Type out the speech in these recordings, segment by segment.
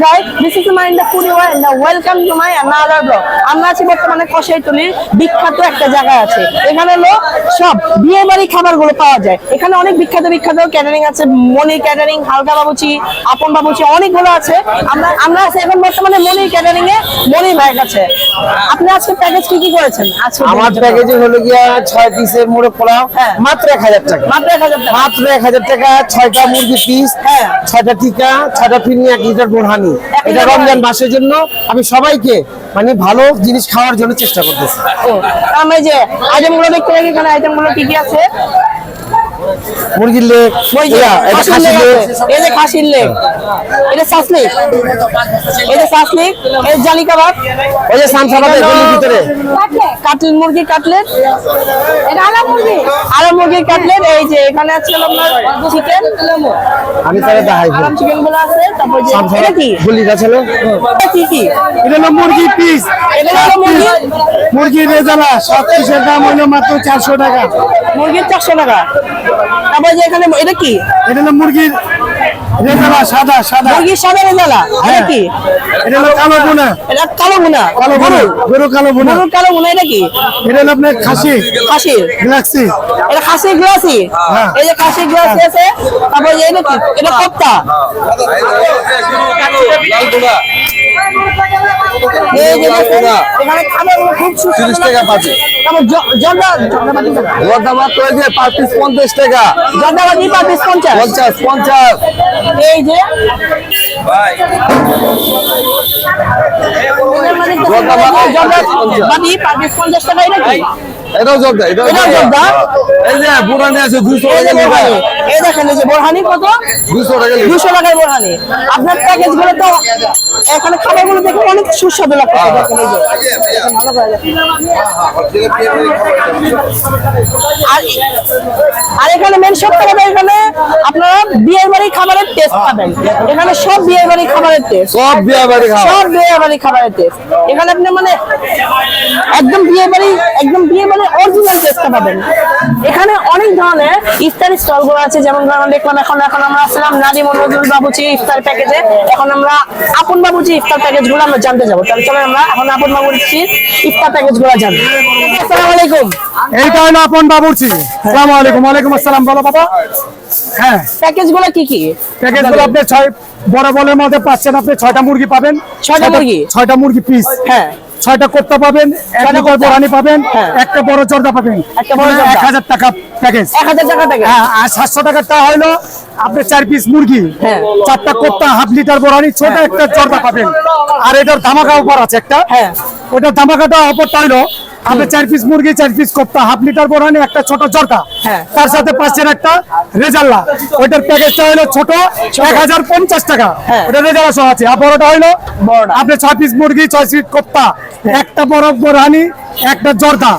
Guys, this is Minda Puniwa and welcome to my another vlog. আমরা আছি বর্তমানে কসাইটুলির বিখ্যাত একটা জায়গা আছে। এখানে হলো সব বিয়ে বাড়ি খাবারগুলো পাওয়া যায়। এখানে অনেক বিখ্যাত ক্যাটারিং আছে, মনির ক্যাটারিং, হালকা বাবুচি, আপন বাবুচি, অনেকগুলো আছে। আমরা আছি এখন বর্তমানে মনির ক্যাটারিং এ, মনির ভাই কাছে। আপনি আজকে প্যাকেজ কি করেছেন? আজকে আমার প্যাকেজে হলো গিয়া 6 পিসের মোরগ পোলাও, মাত্র 1000 টাকা। মাত্র 1000 টাকা। মাত্র 1000 টাকা। 6টা মুরগি পিস, 6টা টিকা, 6টা ফিরনি, 1 লিটার বোরহানি। এটা রমজান মাসের জন্য আমি সবাইকে মানে ভালো জিনিস খাওয়ার জন্য চেষ্টা করতেছি। আমরা যে আইটেমগুলো দেখতে পাই, এখানে আইটেমগুলো কি আছে? মুরগির লেগ, এটা খাসির লেগ, এই যে খাসির লেগ, এটা সাসলিক, এটা সাসলিক, এই জালি কাবাব, ওই যে সামসাবাদের গলির ভিতরে কাটলেট, মুরগি কাটলেট, এটা আলা মুরগির কাটলেট। এই যে এখানে আছে আপনার চিকেন, আমি তারে দেখাই আরাম চিকেন গুলো আছে। তারপর যে এটা কি গলিটা ছিল, কি এটা হলো মুরগি পিস, এটা হলো মুরগি রেজালা। সব পিসের দাম হলো মাত্র 400 টাকা। মুরগির 400 টাকা। তারপর যে এখানে এটা কি? এটা হলো মুরগির রেজালা, সাদা সাদা মুরগির সাদা রেজালা। এটা কি? এটা হলো কালো বোনা। এটা কালো বোনা, গরু কালো বোনা। গরুর কালো বোনা। এটা কি? এটা হলো আপনার খাসির গ্লাসি। এটা খাসির গ্লাসি। এই যে খাসির গ্লাসি আছে। তারপর যে এটা কি? এটা কোপ্তা। এই যে এখানে খাবারগুলো খুব সুস্বাদু। 30 টাকা পাবে। তারপর জর্দা মাত্র 5 পিস 50 টাকা। জর্দাবাদি 5 পিস 50। এই যে জর্দাবাদি 5 পিস 50 টাকা। এটা কি? এটাও জর্দা। এটাও জর্দা। এই যে বুড়ানি আছে 200 টাকা। এই দেখেন, এই যে বোরহানি কত? 200 টাকা। 200 টাকায় বোরহানি। আপনার প্যাকেজ গুলো তো এখানে খাবারগুলো দেখে অনেক সুস্বাদু লাগছে। দেখেন এই যে ভালো করে দেখেন। আর এখানে মেন সব থেকে এখানে আপনারা বিয়ের বাড়ি খাবারের টেস্ট পাবেন। এখানে সব বিয়ের বাড়ি খাবারের টেস্ট, সব বিয়ে বাড়ি খাবারের টেস্ট। এখানে আপনি মানে একদম বিয়ে বাড়ি অরিজিনাল টেস্টটা পাবেন। এখানে অনেক ধরনের ইফতারি স্টল গুলো আছে। যেমন ধরুন দেখলাম এখন আমরা আসলাম নাদিম ও নজরুল বাবুচি ইফতার প্যাকেজে। এখন আমরা আপন বাবুচি ইফতার প্যাকেজ গুলো আমরা জানতে যাবো। তাহলে চলো আমরা এখন আপন বাবুচি ইফতার প্যাকেজ গুলো জানবো। আসসালামু আলাইকুম। এইটা হলো আপন বাবুর্চি। আসসালামু আলাইকুম। ওয়ালাইকুম আসসালাম। বলো বাবা। হ্যাঁ, প্যাকেজ গুলো কি? প্যাকেজ গুলো আপনি 6 বড় বলের মধ্যে পাচ্ছেন। আপনি 6টা মুরগি পাবেন, 6টা মুরগি পিস, 6টা কোপ্তা পাবেন, 1 লিটার বোরহানি পাবেন, একটা বড় জর্দা পাবেন। 1000 টাকা প্যাকেজ। 1000 টাকা প্যাকেজ। আর 700 টাকাটা হলো আপনি 4 পিস মুরগি, 4টা কোপ্তা, হাফ লিটার বোরহানি, ছোট একটা জর্দা পাবেন। আর এটার ধামাকা অফার আছে একটা। ওটার ধামাকাটা অফারটা হলো আপনি 4 পিস মুরগি, 4 piece kofta, half litre borhani, একটা ছোট জর্দা, তার সাথে পাচ্ছেন একটা রেজাল্লা। ওইটার প্যাকেজটা হলো ছোট 1050 টাকা। ওটা রেজাল্লা সহ আছে। আর বড়টা হলো আপনি 6 পিস মুরগি, 6 পিস কোপ্তা, একটা বড় বোরহানি, একটা জর্দা,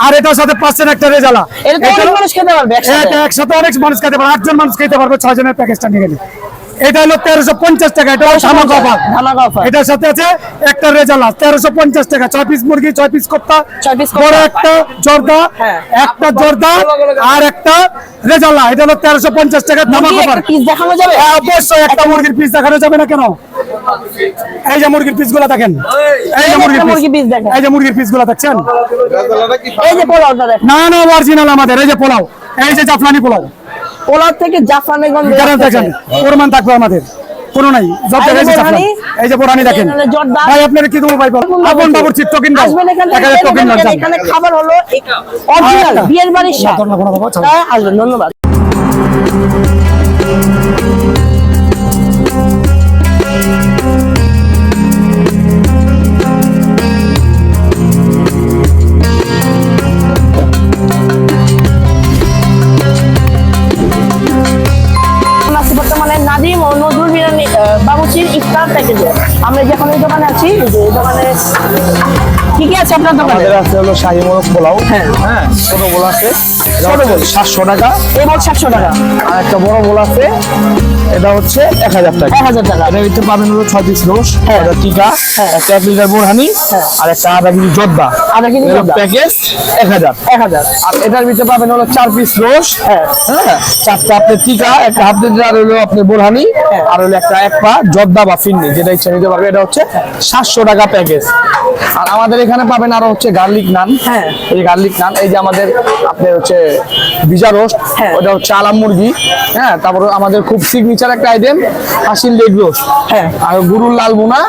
আর এটার সাথে পাচ্ছেন একটা রেজাল্লা। এটা অনেক মানুষ খেতে পারবে এটা একসাথে অনেক মানুষ খেতে পারবে। 8 জন মানুষ খেতে পারবে 6 জনের প্যাকেজটা নিয়ে গেলে। এটা হলো 1350 টাকা। এটা হলো ধামাকা অফার। এটার সাথে আছে একটা রেজাল্লা 1350 টাকা। 6 পিস মুরগি, 6 পিস কোপ্তা, বড় একটা জর্দা, একটা জর্দা আর একটা রেজাল্লা। এটা হলো 1350 টাকা ধামাকা অফার। পিস দেখানো যাবে? অবশ্যই একটা মুরগির পিস দেখানো যাবে না কেন? এই যে মুরগির পিসগুলো দেখেন, এই যে মুরগির পিস দেখেন, এই যে মুরগির পিসগুলো দেখছেন। এই যে পোলাওটা দেখেন। না অরিজিনাল আমাদের। এই যে পোলাও, এই যে জাফরানি পোলাও। পোলাও থেকে জাফরানি গন্ধ দেখেন, প্রমাণ থাকবে আমাদের কোনো নাই। এই যে বোরহানি দেখেন ভাই। আপনারা কি দেবো ভাই? আপন বাবুর্চি টোকেন দাও। এখানে খাবার হলো অরিজিনাল বিয়ের বাড়ির স্বাদ। আসবেন, ধন্যবাদ। নাদিম ও নজরুল বাবুচির ইফতার প্যাকেজে আমরা যখন এই দোকানে আছি। দোকানে কি আছে আপনার দোকানে? আমাদের আছে হলো শাহী মোরগ পোলাও, ছোট পোলাও আছে, ছোট বোল 700 টাকা। এই বোল 700 টাকা। আর একটা বড় বোল আছে, এটা হচ্ছে 1000 টাকা। 1000 টাকা। এর ভিতরে পাবেন হলো 6 পিস রোজ, হ্যাঁ। একটা টিকা, হ্যাঁ। একটা 1 লিটার বোরহানি, হ্যাঁ। আর একটা আধা কেজি জর্দা। আধা কেজি জর্দা। প্যাকেজ 1000। 1000। আর এটার ভিতরে পাবেন হলো 4 পিস রোজ, হ্যাঁ। হ্যাঁ, 4টা আপনার টিকা, একটা হাফ লিটার হলো আপনার বোরহানি, আর হলো একটা 1 পা জর্দা বা ফিন্নি, যেটা ইচ্ছা নিতে পারবে। এটা হচ্ছে 700 টাকা প্যাকেজ। আর আমাদের এখানে পাবেন আরো হচ্ছে গার্লিক নান। হ্যাঁ। এই গার্লিক নান, এই যে আমাদের আপনার হচ্ছে ভিজা রোস্ট, হ্যাঁ। ওটা হচ্ছে আলাম মুরগি, হ্যাঁ, তারপর আমাদের খুব সিগনেচার একটা আইটেম খাসির লেগ রোস্ট, হ্যাঁ। আর গরুর লাল বোনা,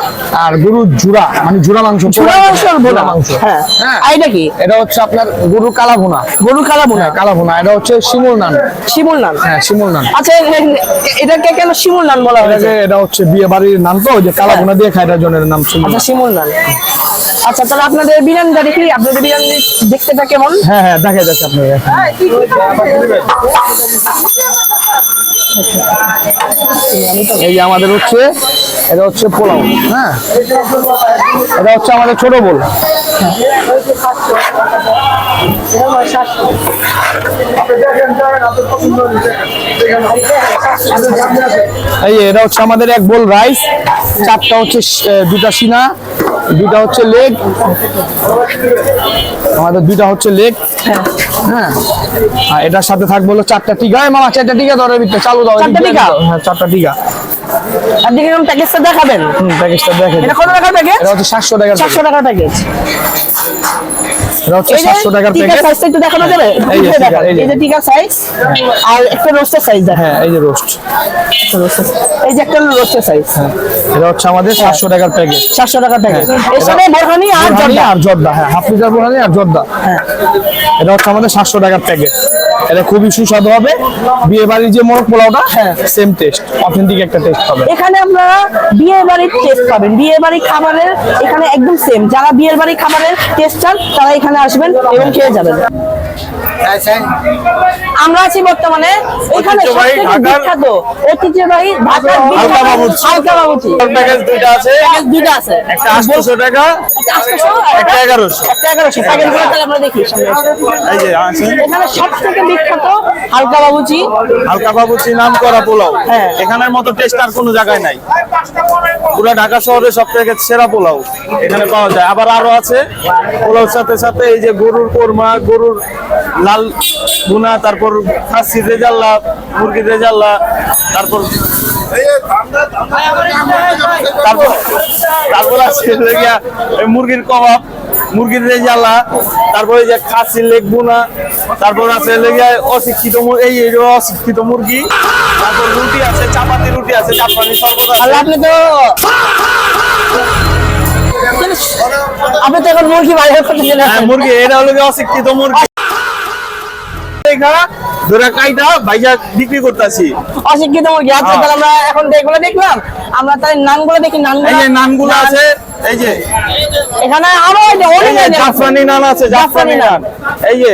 আর গরুর জুড়া, মানে জুড়া মাংস, ছোট মাংস আর বোনা। জুড়া মাংস, হ্যাঁ। হ্যাঁ। আর এটা কি? এটা হচ্ছে আপনার গরুর কালা ভুনা। গরুর কালা বোনা। হ্যাঁ, কালা ভুনা। এটা হচ্ছে শিমুল নান। শিমুল নান। হ্যাঁ, শিমুল নান। আচ্ছা এটাকে কেন শিমুল নান বলা হয়েছে? এটা হচ্ছে বিয়ে বাড়ির নাম, তো ওই যে কালা ভুনা দিয়ে খায়, এটার জন্য এর নাম শিমুল আচ্ছা নান। শিমুল নান। আচ্ছা তাহলে আপনাদের বিরিয়ানিটা দেখি, আপনাদের বিরিয়ানি দেখতেটা কেমন? হ্যাঁ হ্যাঁ, দেখে যাচ্ছে আপনি। এই যে আমাদের হচ্ছে, এটা হচ্ছে পোলাও, হ্যাঁ, এটা হচ্ছে আমাদের ছোট বোল। এই যে এটা হচ্ছে আমাদের 1 বোল রাইস, 4টা হচ্ছে 2টা সিনা, 2টা হচ্ছে লেগ, আমাদের 2টা হচ্ছে লেগ, হ্যাঁ। আর এটার সাথে থাকবে হলো 4টা টিকা। এই মামা 4টা টিকা ধরে ভিতরে চালু দাও। 4টা টিকা? হ্যাঁ, 4টা টিকা। আর দেখি কেমন প্যাকেজটা দেখাবেন। প্যাকেজটা দেখেন। এটা কত টাকার প্যাকেজ? এটা হচ্ছে 700 টাকার 700 টাকার প্যাকেজ। এটা হচ্ছে 700 টাকার টিকা প্যাকেজ। সাইজটা একটু দেখানো যাবে? এই যে টিকা, এই যে। এই যে টিকা সাইজ আর একটা রোস্টের সাইজ দেখেন। হ্যাঁ, এই যে রোস্ট। এই যে একটা রোস্টের সাইজ। এটা হচ্ছে আমাদের 700 টাকার প্যাকেজ। 700 টাকার প্যাকেজ। এর সাথে বোরহানি আর বোরহানি জর্দা। আর জর্দা, হ্যাঁ, হাফ লিটার বোরহানি আর জর্দা। হ্যাঁ। এটা হচ্ছে আমাদের 700 টাকার প্যাকেজ। এটা খুবই সুস্বাদু হবে। বিয়ে বাড়ির যে মোরগ পোলাওটা, হ্যাঁ, সেম টেস্ট, অথেন্টিক একটা টেস্ট হবে। এখানে আপনারা বিয়ে বাড়ির টেস্ট পাবেন। বিয়ে বাড়ির খাবারের এখানে একদম সেম। যারা বিয়ের বাড়ির খাবারের টেস্ট চান তারা এখানে আসবেন এবং খেয়ে যাবেন। আমরা আছি বর্তমানে এখানে ঐতিহ্যবাহী সবথেকে ঢাকার- বিখ্যাত ঐতিহ্যবাহী ঢাকার বিখ্যাত হালকা বাবুর্চি। হালকা বাবুর্চি। প্যাকেজ দুইটা আছে, প্যাকেজ দুইটা আছে। একটা 800 টাকা, একটা 800, একটা 1100। একটা 1100। প্যাকেজগুলো তাহলে আমরা দেখি সামনে এসে। এই যে আসেন, এখানে সবথেকে বিখ্যাত হালকা বাবুর্চি। হালকা বাবুর্চি নাম করা পোলাও। হ্যাঁ। এখানের মতো টেস্ট আর কোনো জায়গায় নাই। পুরো ঢাকা শহরে সব থেকে সেরা পোলাও এখানে পাওয়া যায়। আবার আরো আছে পোলাওর সাথে সাথে এই যে গরুর কোরমা, গরুর লাল ভুনা, তারপর খাসি রেজাল্লা, মুরগি রেজাল্লা, তারপর তারপর তারপর আছে গিয়া মুরগির কবাব, মুরগির রেজাল্লা, তারপরে যে খাসির লেগ ভুনা, তারপর আছে লেগে অশিক্ষিত এই অশিক্ষিত মুরগি, তারপর রুটি আছে, চাপাতি রুটি আছে, জাফরানি শরবত আছে। আপনি তো এখন মুরগি বাইরে করতেছেন। হ্যাঁ, মুরগি, এটা হলো গিয়ে অশিক্ষিত মুরগি। ধরে কাইটা ভাইয়া বিক্রি করতেছি। অশিক্ষিত মুরগি। আচ্ছা তাহলে আমরা এখন এগুলো দেখলাম, আমরা তাই নানগুলো দেখি। এই নানগুলো যে নানগুলো আছে, এই যে এখানে আরো এই অনেক যে আইটেম আছে। জাফরানি নান আছে, জাফরানি নান। এই যে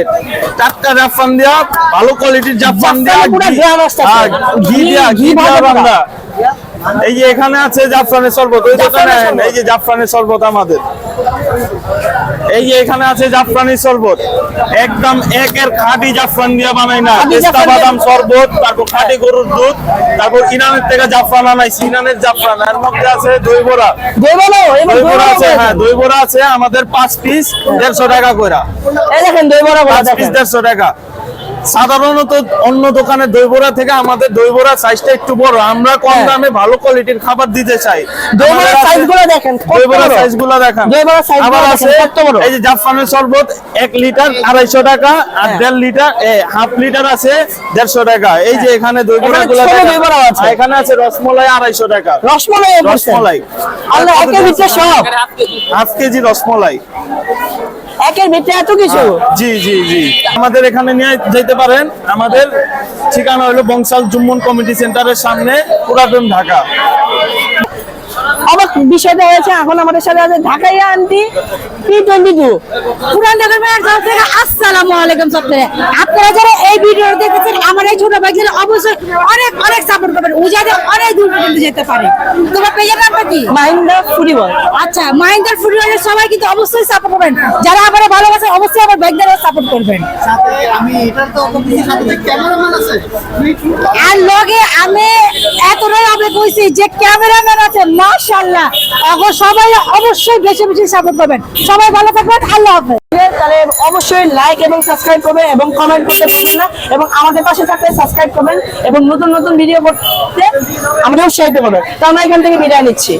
টাটকা জাফরান দিয়া, ভালো কোয়ালিটির জাফরান দিয়া, জাফরানি পুরা গ্রাম আসতেছে। আর ঘি দিয়া, ঘি দিয়া ভাজা করা। রান্না। এই যে এখানে আছে জাফরানের শরবত, ওই দোকানে জাফরানের আহেন, শরবত। এই যে জাফরানের শরবত আমাদের। এই যে এখানে আছে জাফরানি শরবত, একদম একের খাঁটি জাফরান দিয়া বানাই না, খাঁটি পেস্তা জাফরান বাদাম শরবত, তারপর খাঁটি গরুর দুধ, তারপর ইরানের থেকে জাফরান আনাইছি, ইরানের জাফরান। এর মধ্যে আছে দই বড়া, দই বলো, এবার দই দই বড়া বড়া আছে, বলেন। হ্যাঁ, দই বড়া আছে আমাদের 5 পিস 150 টাকা করে। এই দেখেন দই বড়া বলা 5 পিস দেখেন। 150 টাকা। সাধারণত অন্য দোকানের দই বড়া থেকে আমাদের দই বড়া সাইজটা একটু বড়। আমরা কম হ্যাঁ। দামে ভালো কোয়ালিটির খাবার দিতে চাই। দই বড়ার আমাদের আছে- সাইজগুলো দেখেন, কত দই বড়ার বড়। সাইজগুলো দেখান। দই বড়ার সাইজগুলো আবার দেখেন, আছে কত বড়। এই যে জাফরানের শরবত 1 লিটার 250 টাকা, আর হ্যাঁ। 1.5 লিটার হাফ লিটার আছে 150 টাকা। এই যে এখানে দই বড়াগুলো ছোট দেখেন। দই বড়াও আছে। আর এখানে আছে রসমলাই 250 টাকা। রসমলাই বলছেন? রসমলাই আল্লাহ, একের ভিতরে সব। Half KG rasmalai. একের ভিতরে এত কিছু। জি জি জি, আমাদের এখানে নিয়ে যেতে পারেন। আমাদের ঠিকানা হলো বংশাল জুম্মন কমিটি সেন্টারের সামনে, পুরাতন ঢাকা। অবাক বিষয়টা হয়েছে, এখন আমাদের সাথে আছে ঢাকাইয়া আন্টি P22। পুরান ঢাকার মেয়ের তরফ থেকে আসসালামু আলাইকুম সবথেকে। আপনারা যারা এই ভিডিওটা দেখেছেন আমার এই ছোট ভাইকে অবশ্যই অনেক অনেক সাপোর্ট করবেন, ও যাতে অনেক দূর পর্যন্ত যেতে পারে। তোমার পেজের নামটা কি? মাহিন্দা ফুডিবল। আচ্ছা, মাহিন্দার ফুটবলের সবাই কিন্তু অবশ্যই সাপোর্ট করবেন, যারা আমার ভালোবাসেন অবশ্যই আমার ভাইদেরও সাপোর্ট করবেন। আমি এটার তো কম্পিটিশন সাথে যে ক্যামেরাম্যান আছে আর লগে আমি এতটাই অবাক হইছি যে ক্যামেরাম্যান আছে, মাশাআল্লাহ। এখন সবাই অবশ্যই বেশি বেশি সাপোর্ট করবেন। সবাই ভালো থাকবেন, আল্লাহ হাফেজ। তাহলে অবশ্যই লাইক এবং সাবস্ক্রাইব করবেন এবং কমেন্ট করতে ভুলবেন না, এবং আমাদের পাশে থাকলে সাবস্ক্রাইব করবেন এবং নতুন নতুন ভিডিও করতে আমাদের উৎসাহিত করবেন। তো আমরা এখান থেকে বিদায় নিচ্ছি।